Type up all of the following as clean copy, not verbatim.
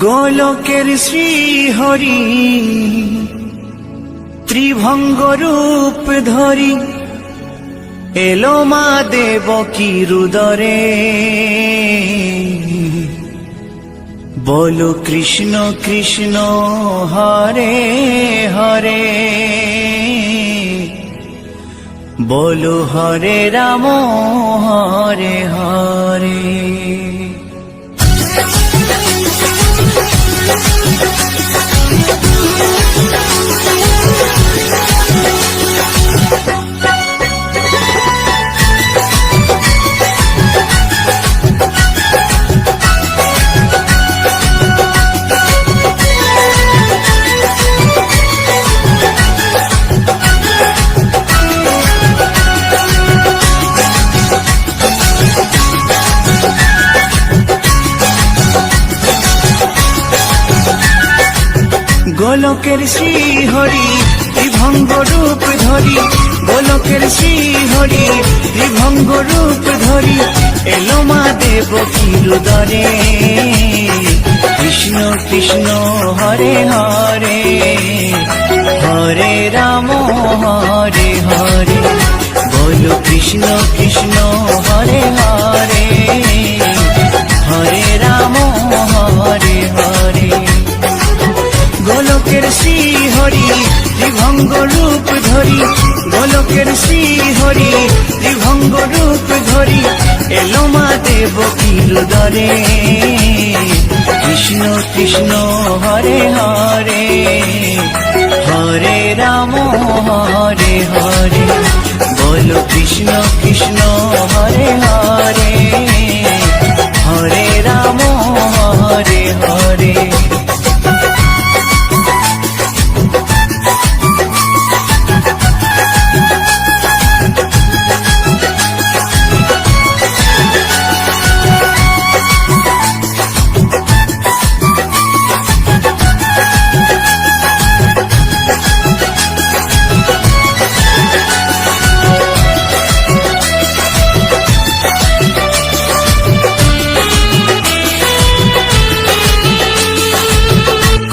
গোলকের শ্রীহরি ত্রিভঙ্গ রূপ ধরি এলো মা দেবকী রুদরে। বলো কৃষ্ণ কৃষ্ণ হরে হরে, বলো হরে রাম হরে হরে। গোলকের শ্রীহরি ত্রিভঙ্গ রূপ ধরি, গোলকের শ্রীহরি ত্রিভঙ্গ রূপ ধরি এলো মা দেবকী রুদরে। কৃষ্ণ কৃষ্ণ হরে হরে, হরে রাম হরে হরে। বলো কৃষ্ণ কৃষ্ণ হরে হরে, হরে রাম হরে হরে। গোলকের শ্রীহরি ত্রিভঙ্গ রূপ ধরি, গোলকের শ্রীহরি ত্রিভঙ্গ রূপ ধরি এলো মা দেবকী রুদরে। কৃষ্ণ কৃষ্ণ হরে হরে, হরে রাম হরে হরে। বলো কৃষ্ণ কৃষ্ণ হরে হরে, হরে রাম হরে হরে।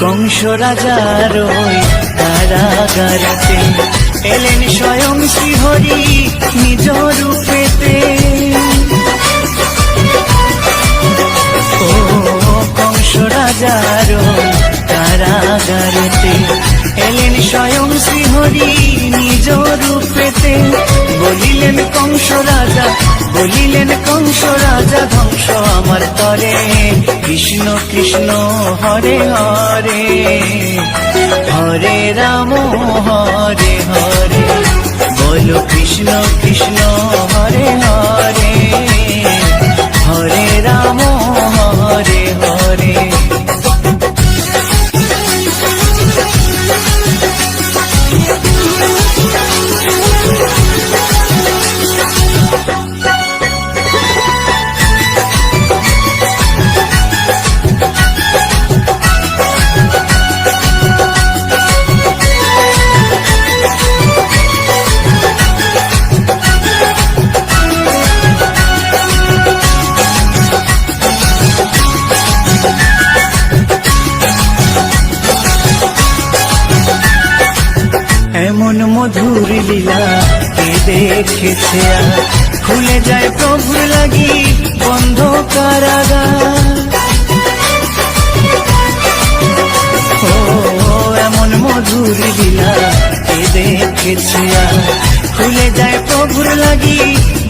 কংস রাজার ওই কারাগারেতে এলেন স্বয়ং শ্রীহরি নিজ রূপেতে। ও কংস রাজার ওই কারাগারেতে এলেন স্বয়ং শ্রীহরি নিজ রূপেতে। বলিলেন কংস রাজা, বলিলেন কংস রাজা ধ্বংস আমার তরে। কৃষ্ণ কৃষ্ণ হরে হরে, হরে রাম হরে হরে। বলো কৃষ্ণ কৃষ্ণ হরে হরে, হরে রাম হরে হরে। এমন মধুর লীলা কে দেখেছে আর, খুলে যায় প্রভুর লাগি বন্ধ কারাগার। ও এমন মধুর লীলা কে দেখেছে আর, খুলে যায় প্রভুর লাগি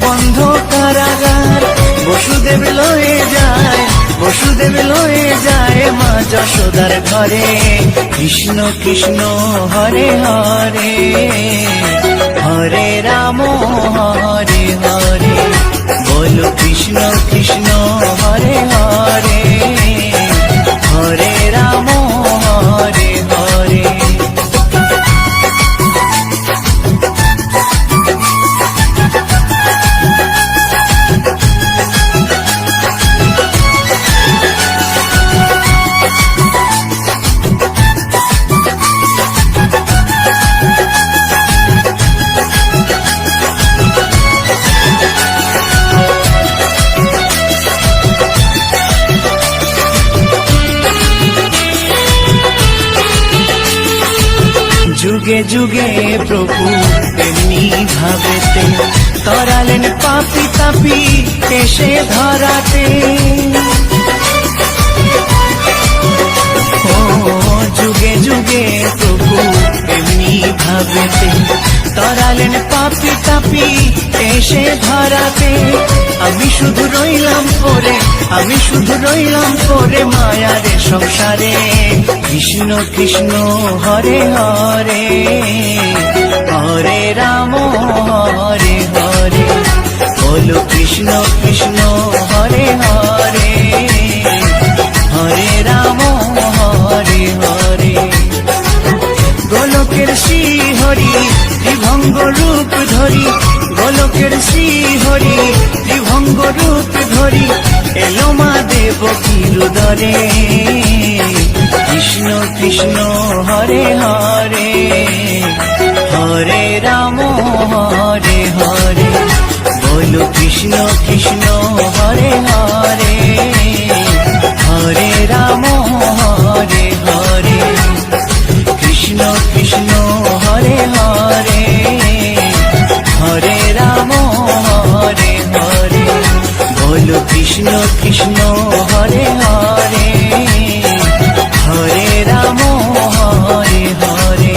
বন্ধ কারাগার। বসুদেব লয়ে যায়, বসুদেব লয়ে যায় মা যশোদার ঘরে। কৃষ্ণ কৃষ্ণ হরে হরে, হরে রাম হরে হরে। বলো কৃষ্ণ কৃষ্ণ হরে হরে, হরে রাম হরে হরে। যুগে যুগে প্রভু তেমনি ভাবেতে তরালেন পাপি তাপি এসে ধরাতে। ও যুগে যুগে প্রভু তেমনি ভাবেতে তরালেন পাপি তাপি এসে ধরাতে। আমি শুধু রইলাম পরে, আমি শুধু রইলাম পরে মায়ারে সংসারে। কৃষ্ণ কৃষ্ণ হরে হরে, হরে রাম হরে হরে। বলো কৃষ্ণ কৃষ্ণ হরে হরে, হরে রাম হরে হরে। গোলকের শ্রী হরি ত্রিভঙ্গ রূপ ধরি, গোলকের শ্রী হরি ত্রিভঙ্গ রূপ ধরি এলো মা দেবকীর উদরে। কৃষ্ণ কৃষ্ণ হরে হরে, হরে রাম হরে হরে। বলো কৃষ্ণ কৃষ্ণ হরে হরে, হরে রাম হরে হরে। কৃষ্ণ কৃষ্ণ হরে হরে, হরে রাম হরে হরে। বলো কৃষ্ণ কৃষ্ণ হরে হরে, হরে রাম হরে হরে।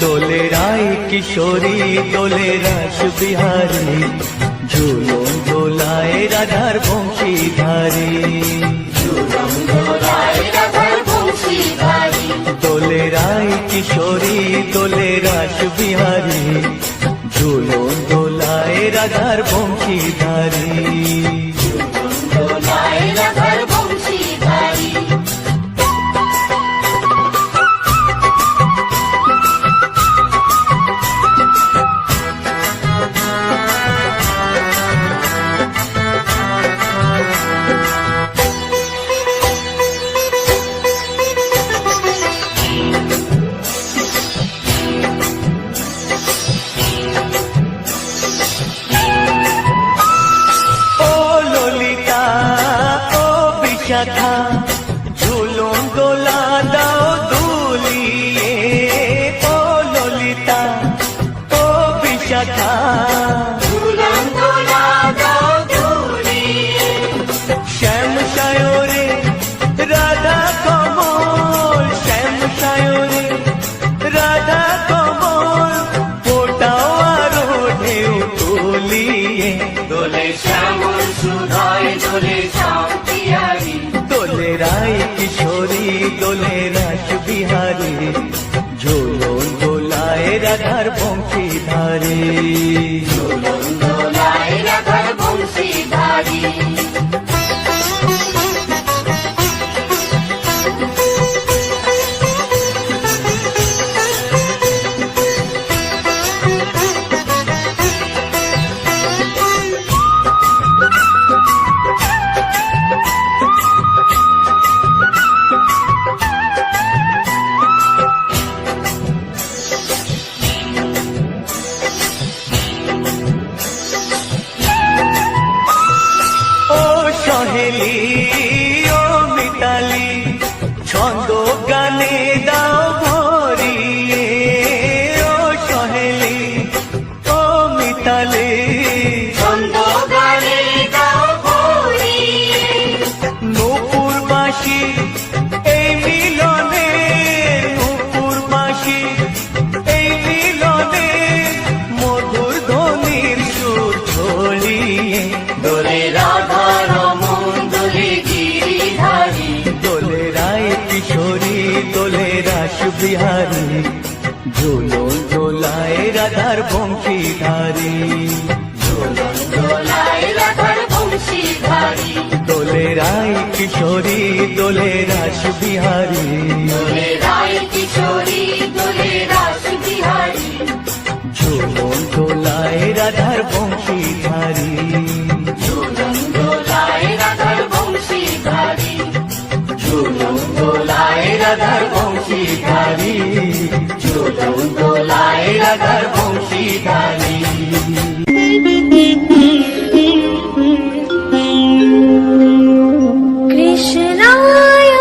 দোলে রায় কিশোরী দোলে রাস বিহারী, ঝুলন দোলায় রাধার বংশীধারী। দোলে রায় কিশোরী দোলে রাস বিহারী, ঝুলন দোলায় রাধার বংশীধারী। বিশাখা ঝুলন দোলা দাও দুলিয়ে, ও ললিতা ও বিশাখা ঝুলন দোলা দাও দুলিয়ে। শ্যাম সায়রে রাধা কমল, শ্যাম সায়রে রাধা কমল, ফোটাও আরো ঢেউ তুলিয়ে। দোলে শ্যামল সুধায় দোলে দোলে রায় কিশোরী দোলে রাস বিহারী, ঝুলন দোলায় রাধার বংশীধারী। ঝুলন দোলায় রাধার বংশীধারী। বিহারী ঝুলন দোলায় রাধার বংশীধারী দোলে রায় কিশোরী দোলে রাস বিহারী ঝুলন দোলায় রাধার বংশীধারী ঝুলন দোলায় রাধার বংশীধারী ঝুলন দোলায় রাধার বংশীধারী কৃষ্ণায়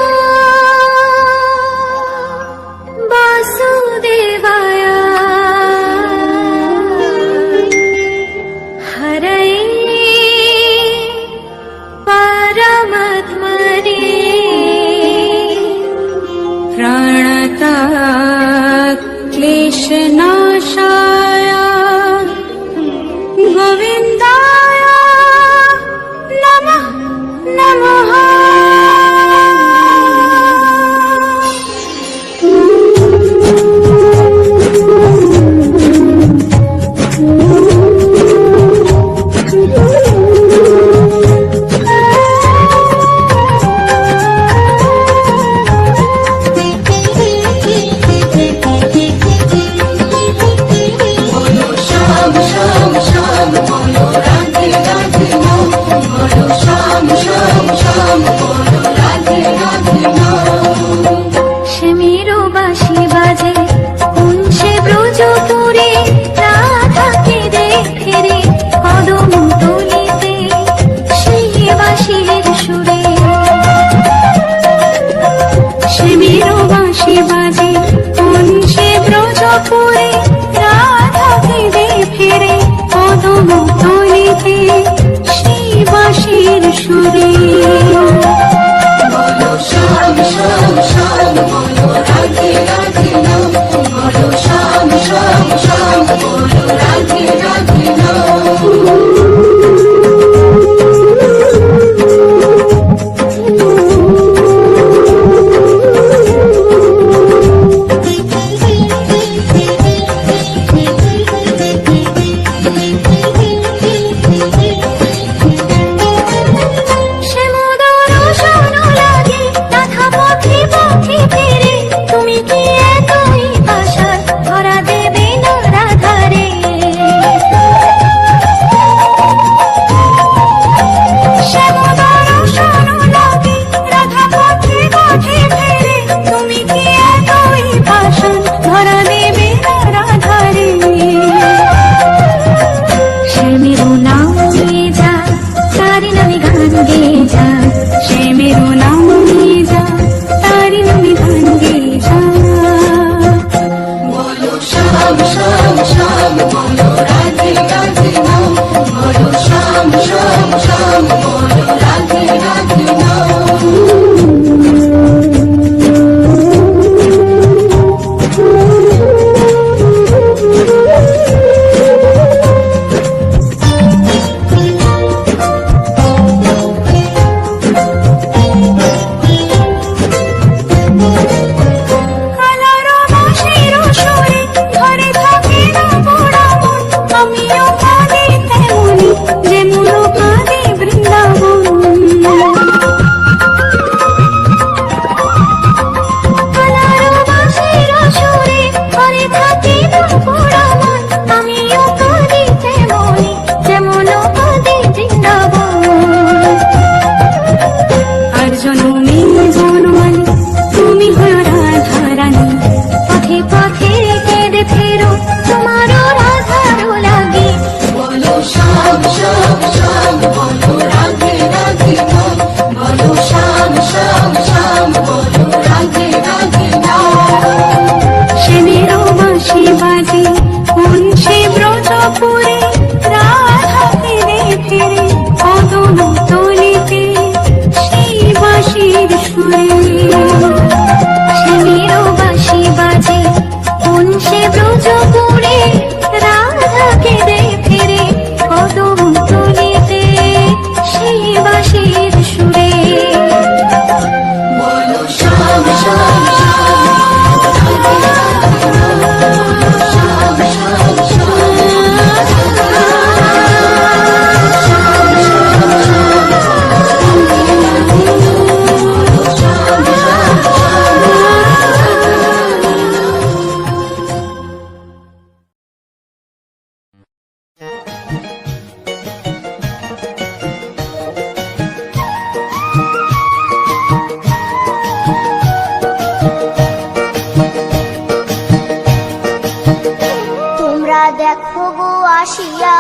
গো আসিয়া,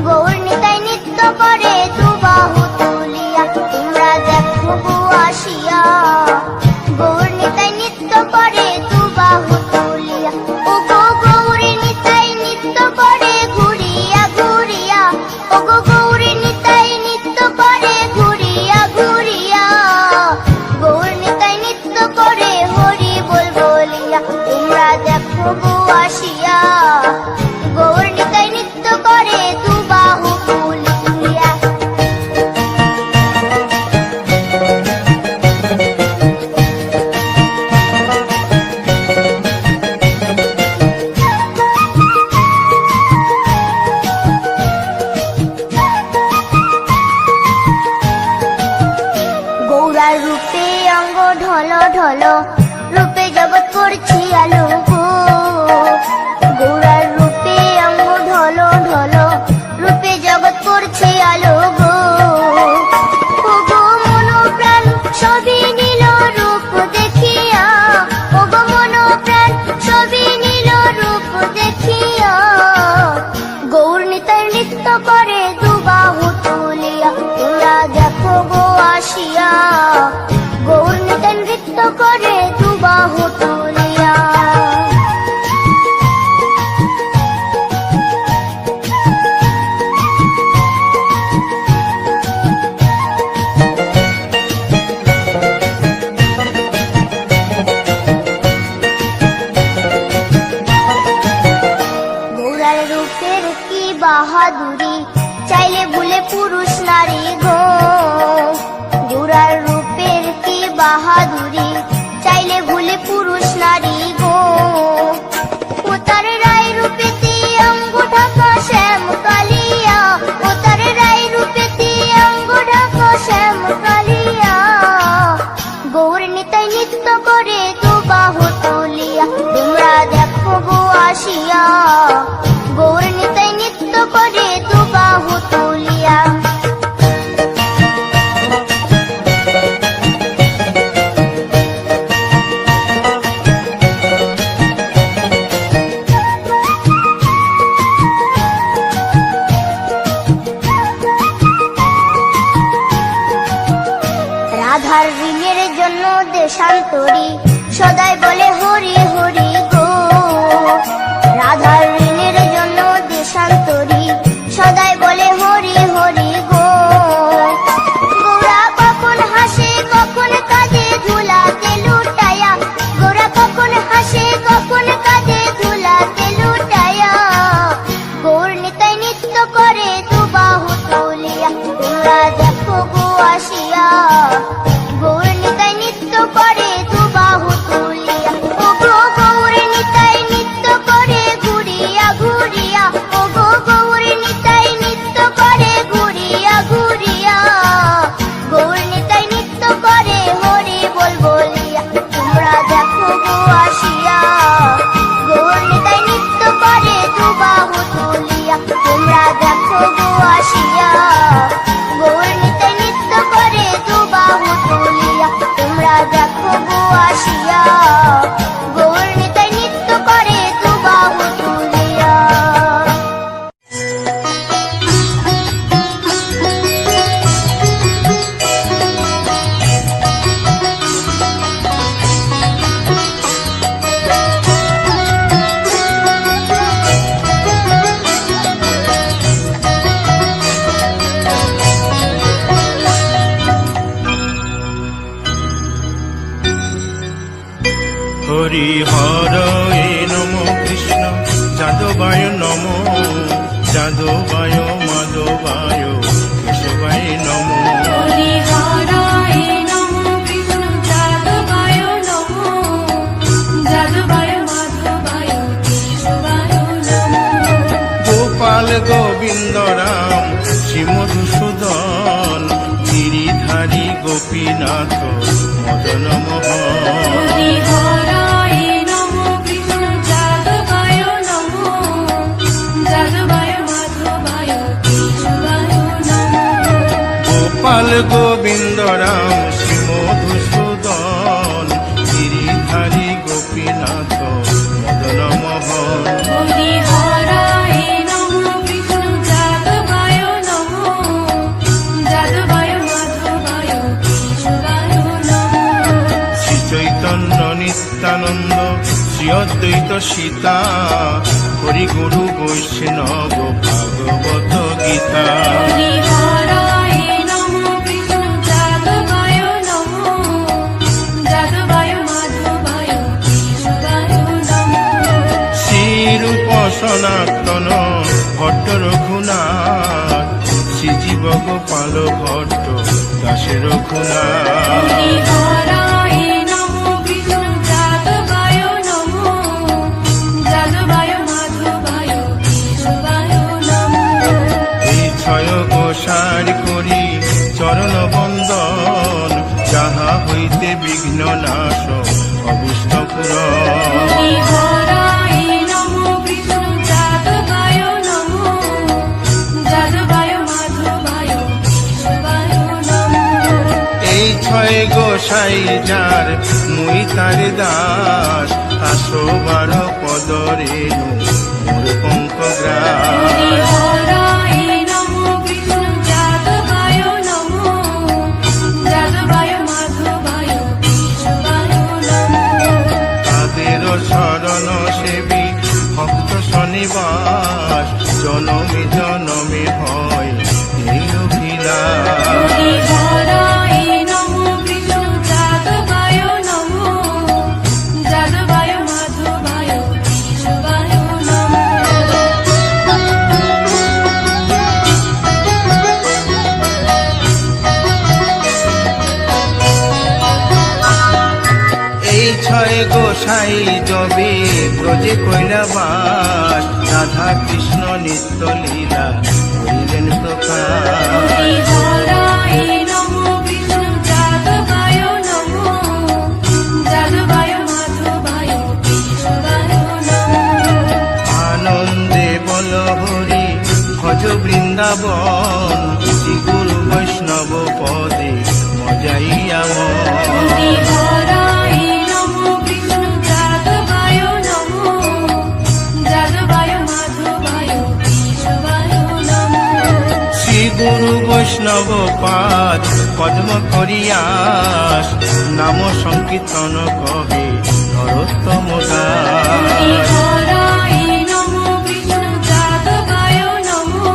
গৌর নিতাই নৃত্য করে দুবাহু তুলিয়া। তোমরা দেখো গো আসিয়া, গৌর নিতাই নৃত্য করে দুবাহু তুলিয়া। ও গো গৌরী নিতাই নৃত্য করে ঘুরিয়া ঘুরিয়া, ও গো গৌরী নিতাই নৃত্য করে ঘুরিয়া ঘুরিয়া। গৌর নিতাই নৃত্য করে হরি বল বলিয়া। তোমরা দেখো গো আসিয়া, গৌর নিতাই নৃত্য করে দুবাহু তুলিয়া। গৌরার রূপে অঙ্গ ঢল ঢল, রূপে জগৎ করছি আলো গো। গৌরার রূপে অঙ্গ ঢল ঢল, রূপে জগৎ করছি আলো গো। ও গো মন প্রাণ সবই নীল রূপ দেখিয়া, ও গো মন প্রাণ সবই নীল রূপ দেখিয়া। গৌর নিতাই নৃত্য করে দুবাহু তুলিয়া। তোমরা দেখো গো আসিয়া, গৌর নিতাই নৃত্য করে দুবাহু তুলিয়া। গৌরার রূপের কি বাহাদুরি, চাইলে ভুলে পুরুষ নারী গো। গৌরার রূপের কি বাহাদুরি, চাইলে ভুলে পুরুষ নারী গো। ও তার রায় রূপেতে অঙ্গ ঢাকা শ্যাম কালিয়া, ও তার রায় রূপেতে অঙ্গ ঢাকা শ্যাম কালিয়া। গৌর নিতাই নৃত্য করে দুবাহু তুলিয়া। তোমরা দেখো গো আসিয়া, গৌর নিতাই নৃত্য করে দুবাহু তুলিয়া। রাধার ঋণের জন্য দেশান্তরী, সদাই বলে হরি হরি গো। রাধার ঋণের জন্য দেশান্তরী, সদাই বলে হরি হরি গো। গৌরা কখন হাসে কখন কাঁদে ধুলাতে লুটায়া, গৌরা কখন হাসে কখন কাঁদে ধুলাতে লুটায়া। গৌর নিতাই নৃত্য করে দুবাহু তুলিয়া। তোমরা দেখো গো আসিয়া, গৌর নিতাই নৃত্য করে দুবাহু তুলিয়া। ও গো গৌর নিতাই নৃত্য করে ঘুরিয়া ঘুরিয়া, ও গো গৌর নিতাই নৃত্য করে ঘুরিয়া ঘুরিয়া। গৌর নিতাই নৃত্য করে হরি বল বলিয়া। তোমরা দেখো গো আসিয়া, গৌর নিতাই নৃত্য করে দুবাহু তুলিয়া। তোমরা দেখো গো আসিয়া, গৌর নিতাই নৃত্য করে দুবাহু তুলিয়া। তোমরা দেখো গো আসিয়া, গৌর নিতাই নৃত্য করে দুবাহু তুলিয়া। হরি হরয়ে নম কৃষ্ণ যাদবায় নম, যাদবায় মাধবায় কেশবায় নম। হরি হরায় নমঃ কৃষ্ণ যাদবায় নমঃ, যাদবায় মাধবায় কেশবায় নমঃ। গোপাল গোবিন্দ রাম শ্রী মধুসূদন, গিরিধারী গোপীনাথ মদন মোহন। হরি হরায় নমঃ কৃষ্ণ যাদবায় নমঃ, যাদবায় মাধবায় কেশবায় নমঃ। গোপাল গোবিন্দ রাম শ্রী মধুসূদন, গিরিধারী গোপীনাথ মদন মোহন। হরি হরায় অদ্বৈত সীতা, হরি গুরু বৈষ্ণব ভাগবত গীতা। হরি হরায় নমো কৃষ্ণ যাদবায় নমো, যাদবায় মাধবায় কেশবায় নমো। শ্রীরূপ সনাতন ভট্ট রঘুনাথ, শ্রীজীব গোপাল ভট্ট দাসে রঘুনাথ। হরি হরায় নমো কৃষ্ণ যাদবায় নমো, যাদবায় মাধবায় কেশবায় নমো। এই ছয় গোসার করি চরণ বন্দন, যাহা হইতে বিঘ্ন নাশ অভীষ্ট পূরণ। হরি হরায় নমো কৃষ্ণ যাদবায় নমো, যাদবায় মাধবায় কেশবায় নমো। এই ছয় গোসাই যার মুই তার দাস, 112 পদরে মোর পঙ্কগ্রাস। হরি হরায় নমো কৃষ্ণ যাদবায় নমো, যাদবায় মাধবায় কেশবায় নমো। তাদের শরণ সেবী ভক্ত শনিবাস, জনমে জনমে হয় এই অভিলাষ। হরি হরায় নমো কৃষ্ণ যাদবায় নমো, যাদবায় মাধবায় কেশবায় নমো। এই ছয় গোসাই যবে ব্রজে কৈলাবাস, রাধা কৃষ্ণ নিত্য লীলা করিলেন প্রকাশ। হরি হরায় নমো কৃষ্ণ যাদবায় নমো, যাদবায় মাধবায় কেশবায় নমো। আনন্দে বল হরি ভজ বৃন্দাবন, শ্রী গুরু বৈষ্ণব পদে মজাইয়া মন। হরি হরায় নমো কৃষ্ণ যাদবায় নমো, যাদবায় মাধবায় কেশবায় নমো। শ্রী গুরু বৈষ্ণব পাদ পদ্ম করিয়াস, নাম সংকীর্তন কহে নরোত্তম দাস। হরি হরায় নমো কৃষ্ণ যাদবায় নমো,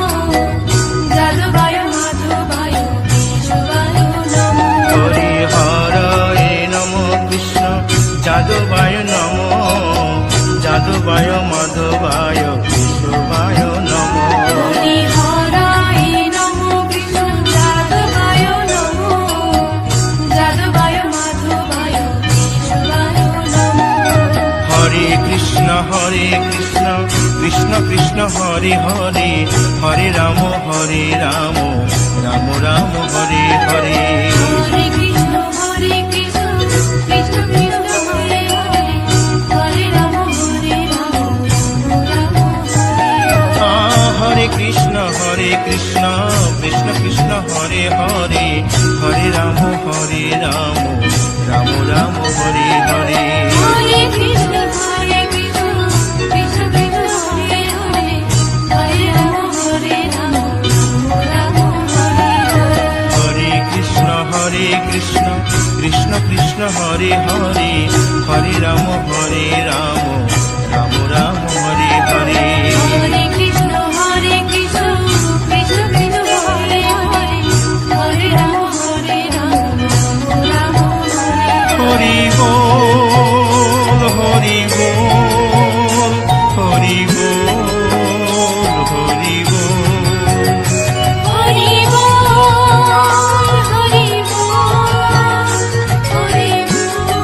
যাদবায় মাধবায় কেশবায় নমো। হরি হরয়ে নম কৃষ্ণ যাদবায় নম, যাদবায় মাধবায় কেশবায় নম। হরি হরায় নমো কৃষ্ণ যাদবায় নমো, যাদবায় মাধবায় কেশবায় নমো। হরে কৃষ্ণ কৃষ্ণ কৃষ্ণ হরে হরে, হরে রাম রাম রাম হরে হরে। হরে কৃষ্ণ কৃষ্ণ কৃষ্ণ হরে হরে, হরে রাম রাম হরে হরে। হরে কৃষ্ণ কৃষ্ণ কৃষ্ণ হরে হরে, হরে রাম রাম রাম হরে হরে। হরে কৃষ্ণ কৃষ্ণ কৃষ্ণ হরে হরে, হরে রাম রাম হরে হরে। হরে কৃষ্ণ কৃষ্ণ কৃষ্ণ হরে হরে, হরে রাম রাম রাম হরে হরে। হরে কৃষ্ণ কৃষ্ণ কৃষ্ণ হরে হরে, হরে রাম রাম হরে হরে। হরি বল হরি বল, হরি বল হরি বল। হরি বল হরি বল, হরি বল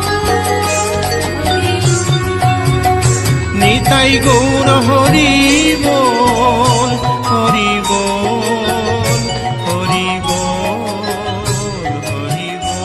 হরি বল। নিতাই গৌর হরি বল, হরি বল হরি বল হরি বল।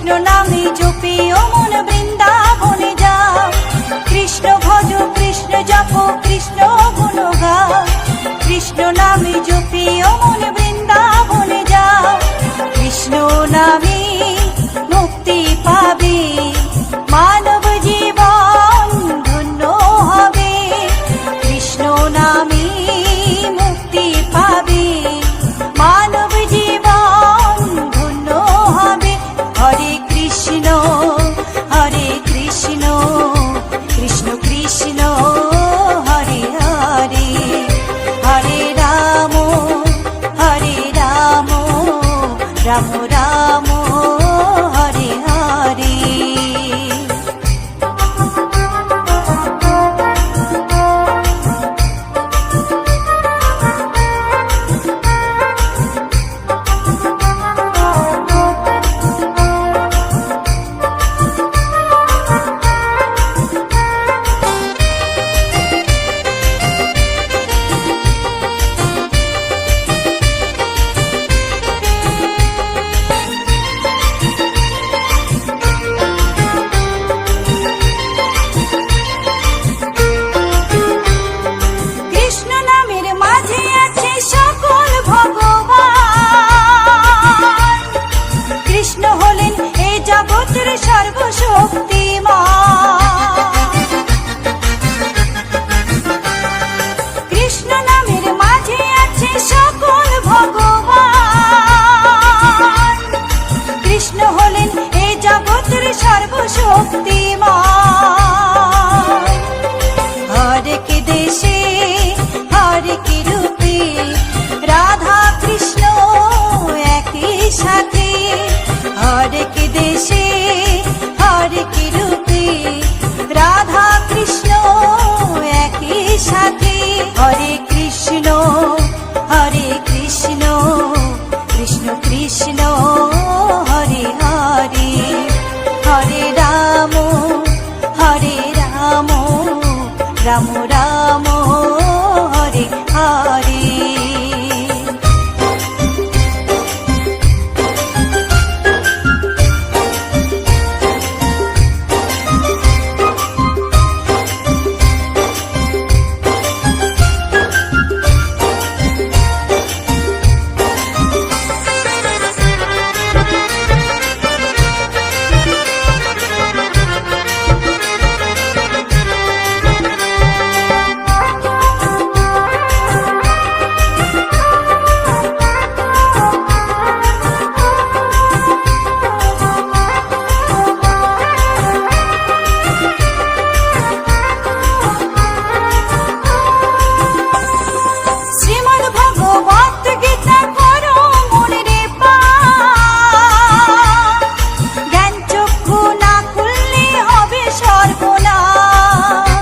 কৃষ্ণ নামে জপে ও মন বৃন্দাবনে যাও কৃষ্ণ ভজ কৃষ্ণ জপ কৃষ্ণ গুণ গাও কৃষ্ণ নামে জপে ও মন বৃন্দাবনে যাও কৃষ্ণ নামে মুক্তি পাবে মানব জীবন ধন্য হবে কৃষ্ণ নামে মুক্তি পাবে মানব জীবন ধন্য হবে হরে কৃষ্ণ কৃষ্ণ কৃষ্ণ হরে হরে হরে রাম রাম রাম হরে হরে কৃষ্ণ নামের মাঝে আছে সকল ভগবান কৃষ্ণ হলেন এই জগতের সর্বশক্তিমান কৃষ্ণ নামের মাঝে আছে সকল ভগবান কৃষ্ণ হলেন এই জগতের সর্বশক্তিমান হর কে দেশে হর কে রূপে রাধা কৃষ্ণ একই সাথে হর কে দেশে হর কে রূপে রাধা কৃষ্ণ একই সাথে হরে কৃষ্ণ কৃষ্ণ কৃষ্ণ হরে হরে হরে রাম রাম রাম হরে হরে শ্রীমদ্ ভগবত গীতা করো মনে রে পাঠ জ্ঞান চক্ষু না খুললে হবে সর্বনাশ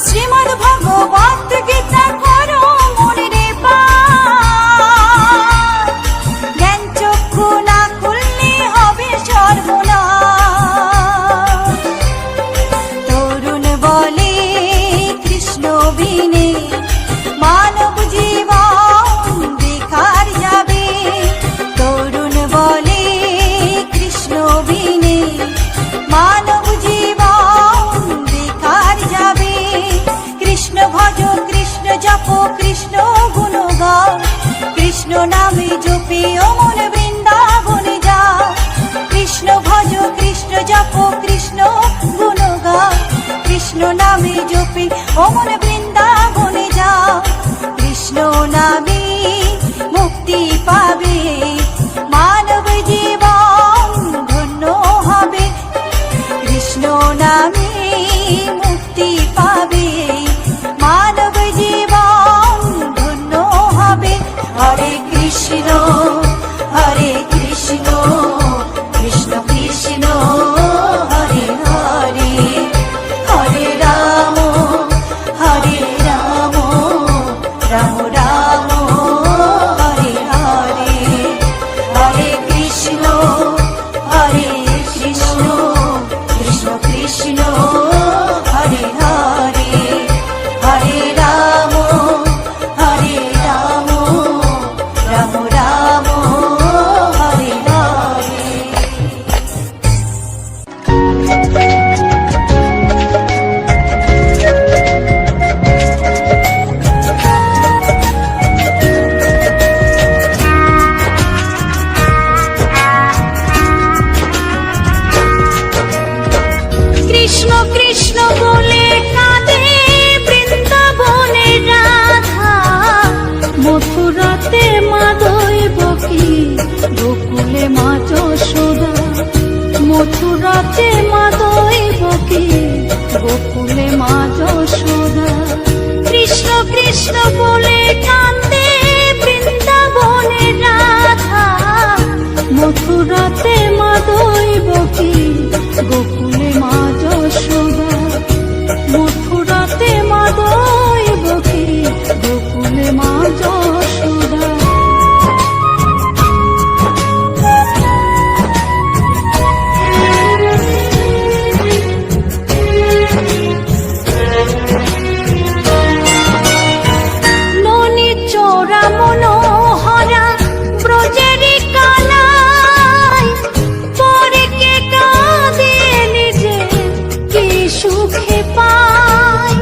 শ্রীমদ্ ভগবত গীতা করো মনে রে পাঠ জ্ঞান চক্ষু না খুললে হবে সর্বনাশ তরুণ বলে কৃষ্ণ বিনে মানব জীবন বেকার যাবে তরুণ বলে কৃষ্ণ বিনে মানব জীবন বেকার যাবে কৃষ্ণ ভজ কৃষ্ণ জপ কৃষ্ণ গুণ গাও কৃষ্ণ নামে জপে ও মন বৃন্দাবনে যাও কৃষ্ণ ভজ কৃষ্ণ জপ কৃষ্ণ গুণ গাও কৃষ্ণ নামে জপে ও মন বৃন্দাবনে যাও কৃষ্ণ নামে মুক্তি পাবে মানব জীবন ধন্য হবে কৃষ্ণ নামে মুক্তি পাবে মানব জীবন ধন্য হবে হরে কৃষ্ণ কৃষ্ণ কৃষ্ণ হরে হরে হরে রাম রাম রাম মথুরাতে মা দৈবকী, গোকুলে মা যশোদা। মথুরাতে মা দৈবকী, গোকুলে মা যশোদা। ননি চোরা মনোহরা ব্রজেরি কানাই, পরে কে কাঁদে নিজে কি সুখে পায়।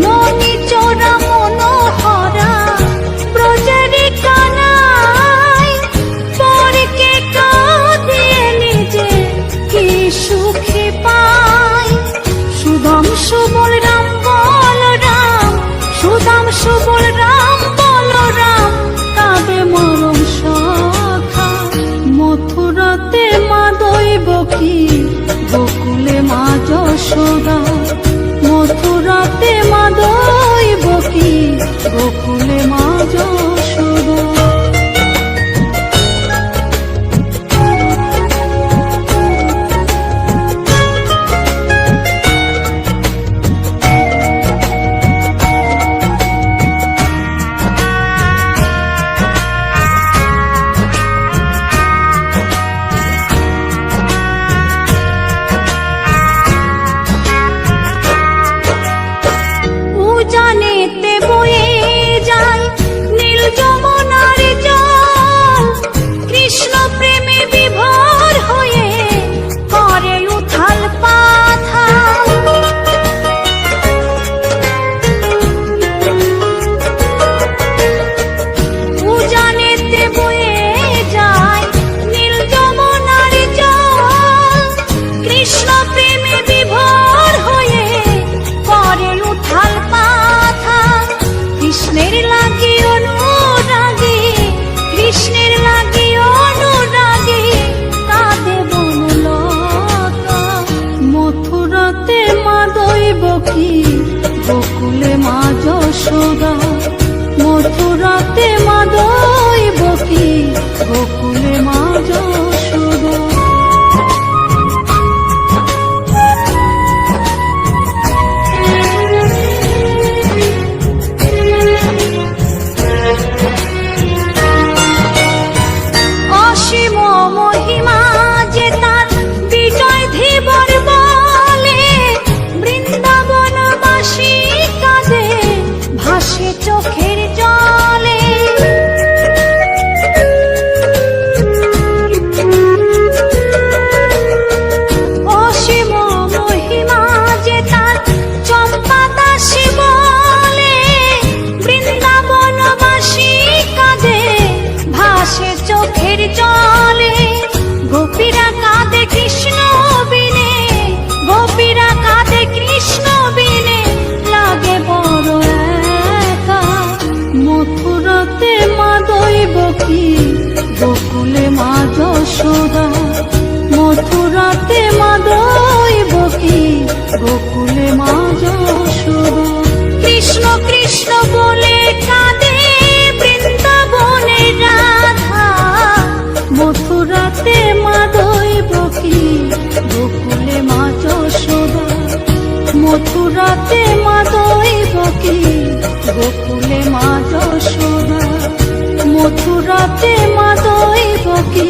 ননি চোরা মনোহরা ব্রজেরি কানাই, পরে কে কাঁদে নিজে কি সুখে পায়। সুদাম সুবল রাম বলরাম, সুদাম সুবল রাম বলরাম, কাঁদে মরম সখা। মথুরাতে মা দৈবকী, গোকুলে মা যশোদা। মথুরাতে মা দৈবকী, গোকুলে মা যশোদা। উজানেতে বয়ে যায় নীল যমুনার জল, কৃষ্ণ প্রেমে বিভোর হয়ে করে উথাল পাথাল। উজানেতে বয়ে যায় নীল যমুনার জল, কৃষ্ণ প্রেমে বিভোর হয়ে করে উথাল পাথাল। কৃষ্ণের লাগি অনুরাগী, কৃষ্ণের লাগি অনুরাগী, কাঁদে বনলতা। মথুরাতে মা দৈবকী, গোকুলে মা যশোদা। মথুরাতে মা দৈবকী, গোকুলে মা যশোদা। অসীম মহিমা যে তার বিজয় ধীবর বলে, বৃন্দাবনবাসী কাঁদে ভাসে চোখের জলে। অসীম মহিমা যে তার চম্পা দাসী বলে, বৃন্দাবনবাসী কাঁদে ভাসে চোখের জলে। গোপীরা কাঁদে কৃষ্ণ বিনে, গোপীরা কাঁদে কৃষ্ণ বিনে, লাগে বড় একা। মথুরাতে মা দৈবকী, গোকুলে মা যশোদা। মথুরাতে মা দৈবকী, গোকুলে মা যশোদা। কৃষ্ণ কৃষ্ণ বলে কাঁদে বৃন্দাবনের রাধা। মথুরাতে মা দৈবকী, গোকুলে মা যশোদা। মথুরাতে মা দৈবকী, গোকুলে মা যশোদা। মথুরাতে মা দৈবকী,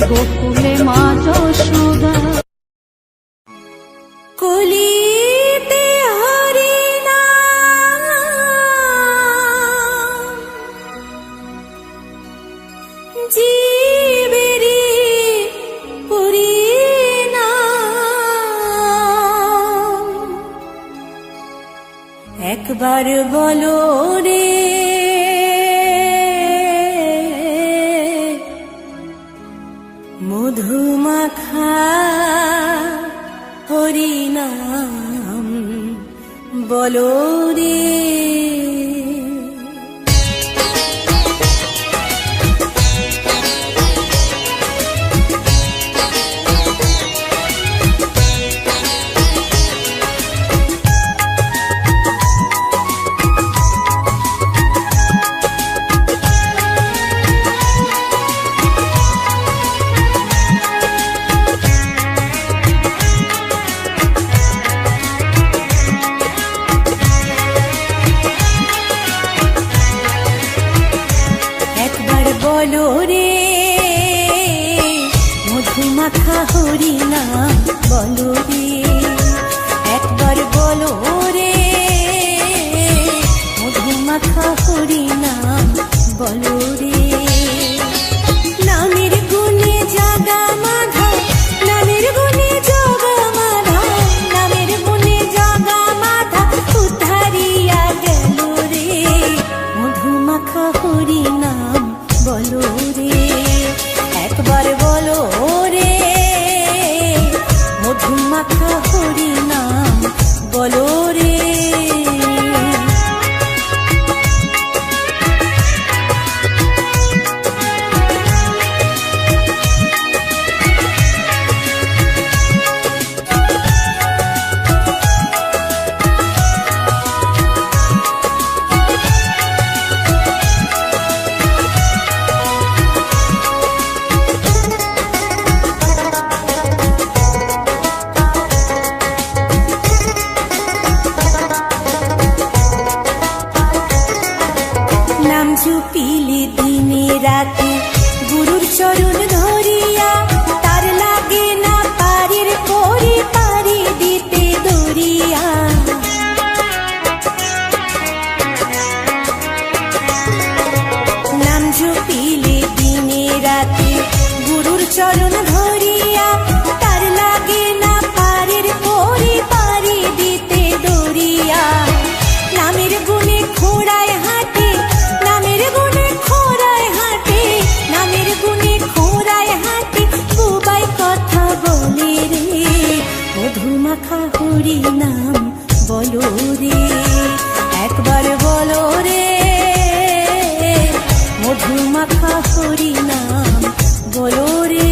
গোকুলে মা যশোদা। কলিতে হরি নাম, জীবেরি পরিণাম। একবার বলো রে মধুমাখা হরিনাম বলো রে। মাখা হরি নাম বলো রে, একবার বলো রে, মধু মাখা হরি নাম বলো রে। নামের গুণে জাগা মাধা, নামের গুণে জাগা মাধা, নামের গুণে জাগা মাধা উদ্ধারিয়া গেল রে, মধু মাখা হরি নাম বলো রে, একবার বলো রে, মধু মাখা হরি নাম বলো রে। নাম জপিলে দিনে রাতে গুরুর চরণ ধরিয়া, তার লাগে না পারির পরে পারি দিতে দরিয়া। নাম জপিলে দিনে রাতে গুরুর চরণ ধরিয়া, তার লাগে না পারির পরে পারি দিতে দরিয়া। নামের গুণে খোড়ায় হাঁটে, নামের গুণে খোড়ায় হাঁটে, নামের গুণে খোড়ায় হাঁটে, বুবাই কথা বলে রে, মধু মাখা হরি নাম বলো রে, একবার বলো রে, মধু মাখা হরি নাম বলো রে।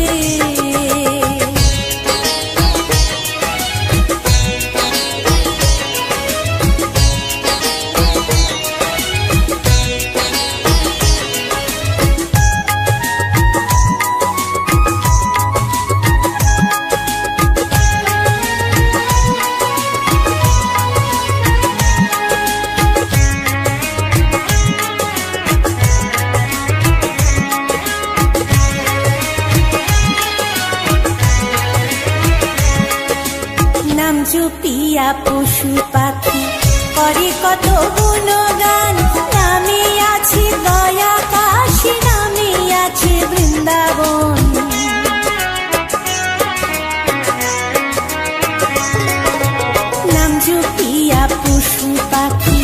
নাম জপিয়া পশু পাখি করে কত গুণগান, নামে আছে দয়া কাশী, নামে আছে বৃন্দাবন। নাম জপিয়া পশু পাখি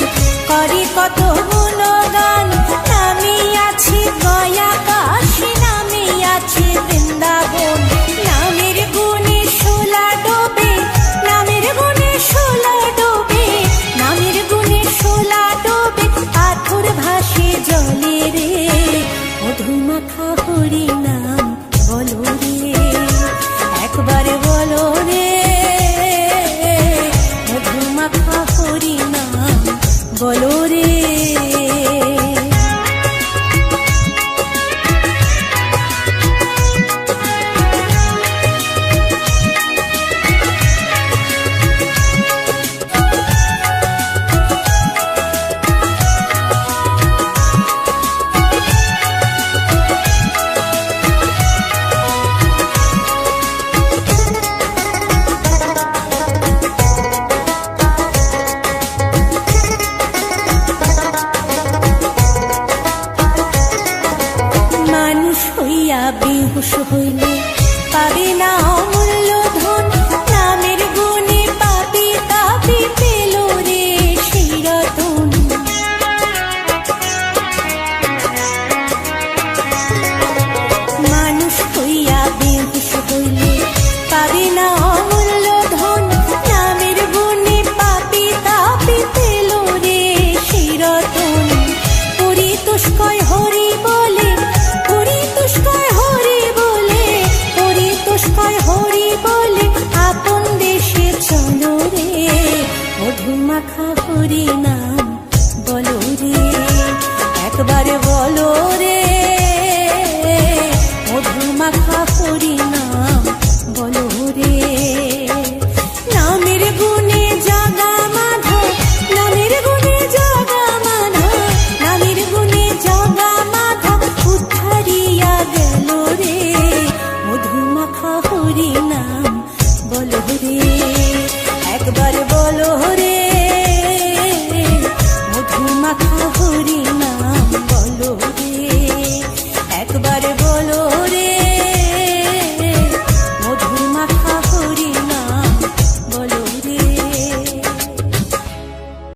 করে কত গুণগান, নামে আছে দয়া কাশী, নামে আছে বৃন্দাবন। নামের গুণে শোলা ডোবে, নামের গুণে শোলা ডোবে, নামের গুণে শোলা ডোবে, পাথর ভাসে জলে রে, মধু মাখা হরি নাম বলো রে, একবার বলো রে, মধু মাখা হরি নাম বলো রে। মানুষ হইয়া বেহুশ হইলে পাবে না অমূল্য ধন, নামের গুণে পাপি তাপি পেল রে সেই রতন। মানুষ হইয়া বেহুশ হইলে পাবে না অমূল্য ধন, নামের গুণে পাপি তাপি পেল রে সেই রতন। পরিতোষকয় হরি বলে, পরিতোষকয় হরি বলে, পরিতোষকয় হরি বলে, আপন দেশে চলো রে, মধু মাখা হরি নাম